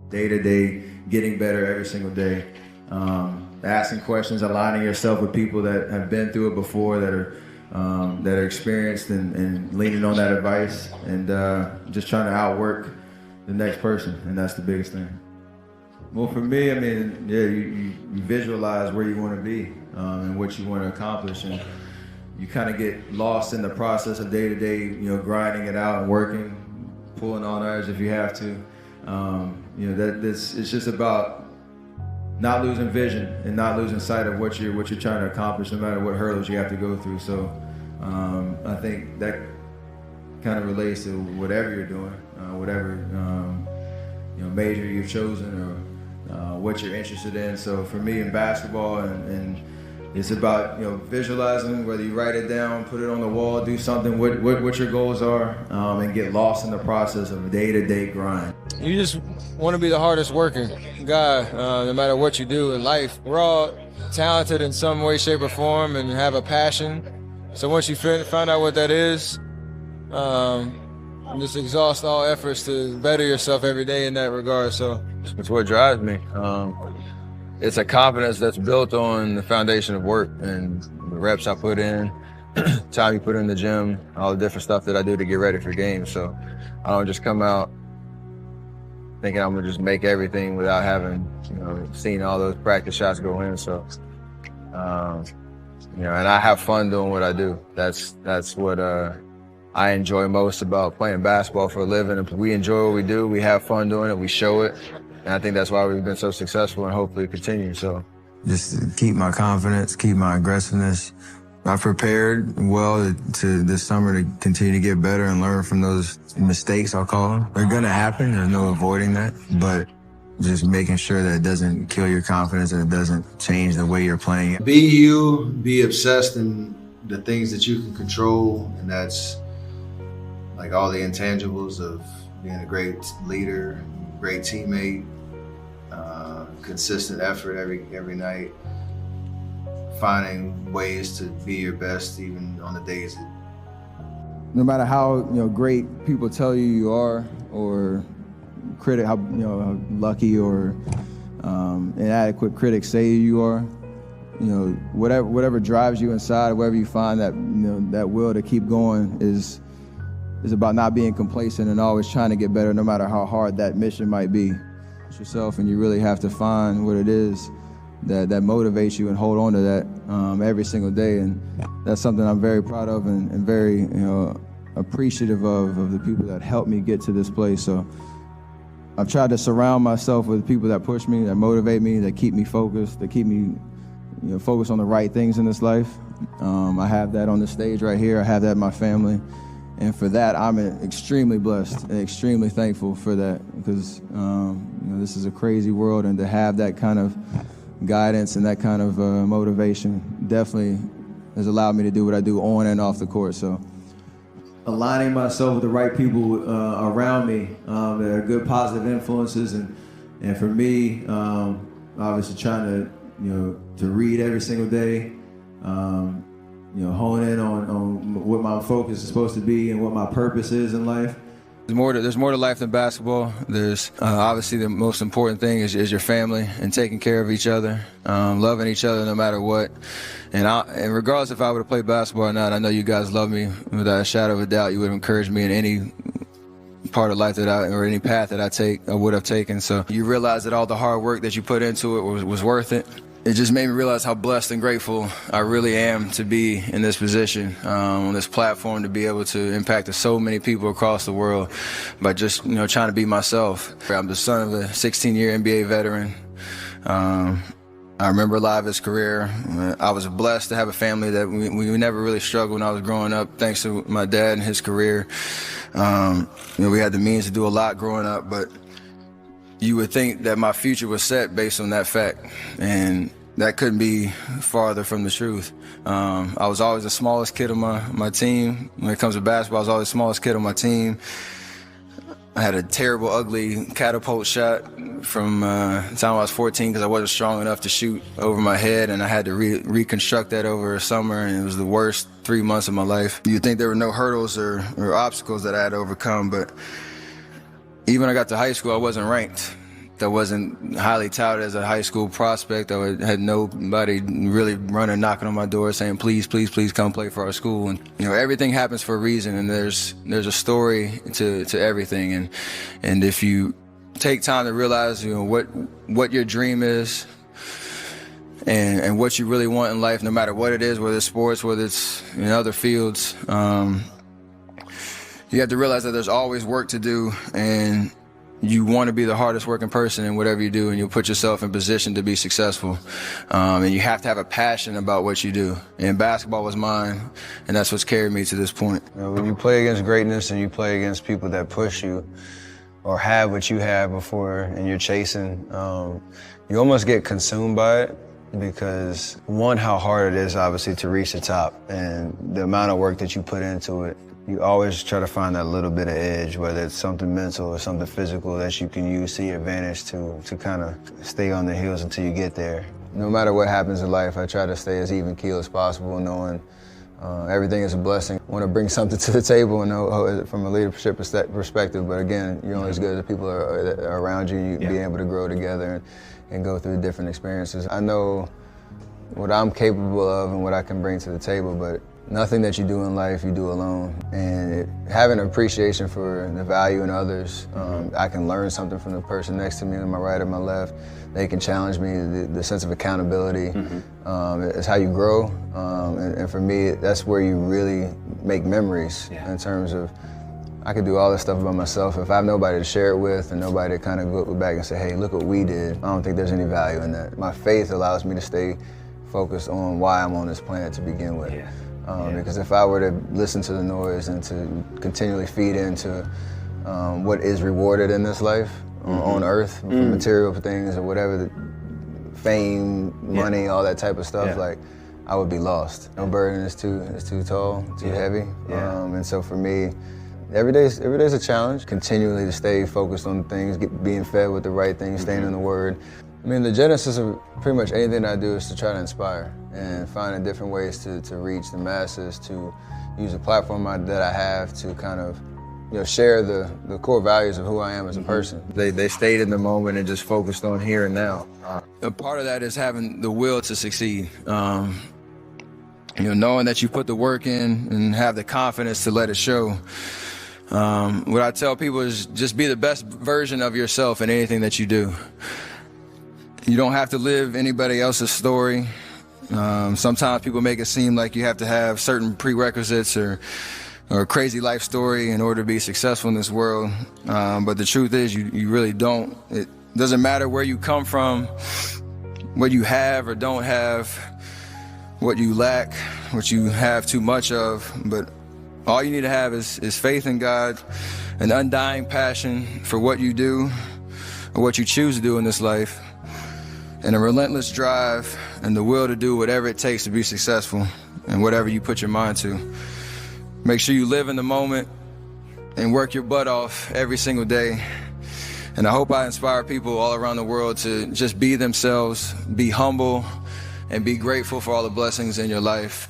day-to-day, getting better every single day. Asking questions, aligning yourself with people that have been through it before, that are experienced, and leaning on that advice, and just trying to outwork the next person, and that's the biggest thing. Well, for me, I mean, yeah, you visualize where you want to be and what you want to accomplish, and you kind of get lost in the process of day-to-day, grinding it out and working, pulling on others if you have to. It's just about not losing vision and not losing sight of what you're trying to accomplish, no matter what hurdles you have to go through. So I think that kind of relates to whatever you're doing, whatever major you've chosen, or what you're interested in. So for me in basketball, and it's about visualizing, whether you write it down, put it on the wall, do something, what your goals are, and get lost in the process of day-to-day grind. You just want to be the hardest working guy, no matter what you do in life. We're all talented in some way, shape, or form, and have a passion. So once you find out what that is, just exhaust all efforts to better yourself every day in that regard. So it's what drives me. It's a confidence that's built on the foundation of work and the reps I put in, time you put in the gym, all the different stuff that I do to get ready for games. So I don't just come out thinking I'm gonna just make everything without having, seen all those practice shots go in. So, and I have fun doing what I do. That's what I enjoy most about playing basketball for a living. We enjoy what we do. We have fun doing it. We show it. And I think that's why we've been so successful, and hopefully continue. So, just keep my confidence, keep my aggressiveness. I prepared well to this summer to continue to get better and learn from those mistakes, I'll call them. They're gonna happen, there's no avoiding that, but just making sure that it doesn't kill your confidence and it doesn't change the way you're playing. Be you, be obsessed in the things that you can control, and that's like all the intangibles of being a great leader, great teammate, consistent effort every night, finding ways to be your best even on the days that... No matter how great people tell you are, or how lucky or inadequate critics say you are, whatever drives you inside, wherever you find that that will to keep going is about not being complacent and always trying to get better, no matter how hard that mission might be. It's yourself, and you really have to find what it is that motivates you and hold on to that every single day. And that's something I'm very proud of and very appreciative of the people that helped me get to this place. So I've tried to surround myself with people that push me, that motivate me, that keep me focused, that keep me focused on the right things in this life. I have that on the stage right here. I have that in my family. And for that, I'm extremely blessed and extremely thankful for that, because this is a crazy world, and to have that kind of guidance and that kind of motivation definitely has allowed me to do what I do on and off the court. So aligning myself with the right people around me that are good, positive influences, and for me, obviously trying to read every single day. Hone in on what my focus is supposed to be and what my purpose is in life. There's more to life than basketball. There's obviously the most important thing is your family and taking care of each other, loving each other no matter what. And regardless if I would have played basketball or not, I know you guys love me without a shadow of a doubt. You would have encouraged me in any part of life or any path that I would have taken. So you realize that all the hard work that you put into it was worth it. It just made me realize how blessed and grateful I really am to be in this position, on this platform, to be able to impact so many people across the world by just trying to be myself. I'm the son of a 16-year NBA veteran. I remember live his career. I was blessed to have a family that we never really struggled when I was growing up, thanks to my dad and his career. We had the means to do a lot growing up, but you would think that my future was set based on that fact, and that couldn't be farther from the truth. I was always the smallest kid on my team. When it comes to basketball, I was always the smallest kid on my team. I had a terrible, ugly catapult shot from the time I was 14 because I wasn't strong enough to shoot over my head, and I had to reconstruct that over a summer, and it was the worst 3 months of my life. You'd think there were no hurdles or obstacles that I had to overcome, but even when I got to high school, I wasn't ranked. I wasn't highly touted as a high school prospect. I had nobody really running, knocking on my door saying, please, please, please come play for our school. And, everything happens for a reason, and there's a story to everything. And if you take time to realize, what your dream is and what you really want in life, no matter what it is, whether it's sports, whether it's in other fields, you have to realize that there's always work to do, and you want to be the hardest working person in whatever you do, and you'll put yourself in position to be successful. And you have to have a passion about what you do. And basketball was mine, and that's what's carried me to this point. When you play against greatness and you play against people that push you or have what you had before and you're chasing, you almost get consumed by it because, one, how hard it is, obviously, to reach the top, and the amount of work that you put into it. You always try to find that little bit of edge, whether it's something mental or something physical that you can use to your advantage to kind of stay on the heels until you get there. No matter what happens in life, I try to stay as even keel as possible, knowing everything is a blessing. I want to bring something to the table and know from a leadership perspective, but again, you're only as good as the people that are around you, being able to grow together and go through different experiences. I know what I'm capable of and what I can bring to the table, but nothing that you do in life, you do alone. And having an appreciation for the value in others, I can learn something from the person next to me, on my right or my left. They can challenge me, the sense of accountability. It's how you grow. And for me, that's where you really make memories in terms of, I could do all this stuff by myself. If I have nobody to share it with and nobody to kind of go back and say, hey, look what we did, I don't think there's any value in that. My faith allows me to stay focused on why I'm on this planet to begin with. Because if I were to listen to the noise and to continually feed into what is rewarded in this life on earth, from material things or whatever, the fame, money, all that type of stuff, like, I would be lost. No burden is too tall, too heavy. And so for me, every day's a challenge. Continually to stay focused on things, being fed with the right things, staying in the Word. I mean, the genesis of pretty much anything I do is to try to inspire and finding different ways to reach the masses, to use the platform that I have to kind of, share the core values of who I am as a person. They stayed in the moment and just focused on here and now. A part of that is having the will to succeed. Knowing that you put the work in and have the confidence to let it show. What I tell people is just be the best version of yourself in anything that you do. You don't have to live anybody else's story. Sometimes people make it seem like you have to have certain prerequisites or a crazy life story in order to be successful in this world. But the truth is you really don't. It doesn't matter where you come from, what you have or don't have, what you lack, what you have too much of, but all you need to have is faith in God, an undying passion for what you do or what you choose to do in this life, and a relentless drive and the will to do whatever it takes to be successful and whatever you put your mind to. Make sure you live in the moment and work your butt off every single day. And I hope I inspire people all around the world to just be themselves, be humble, and be grateful for all the blessings in your life.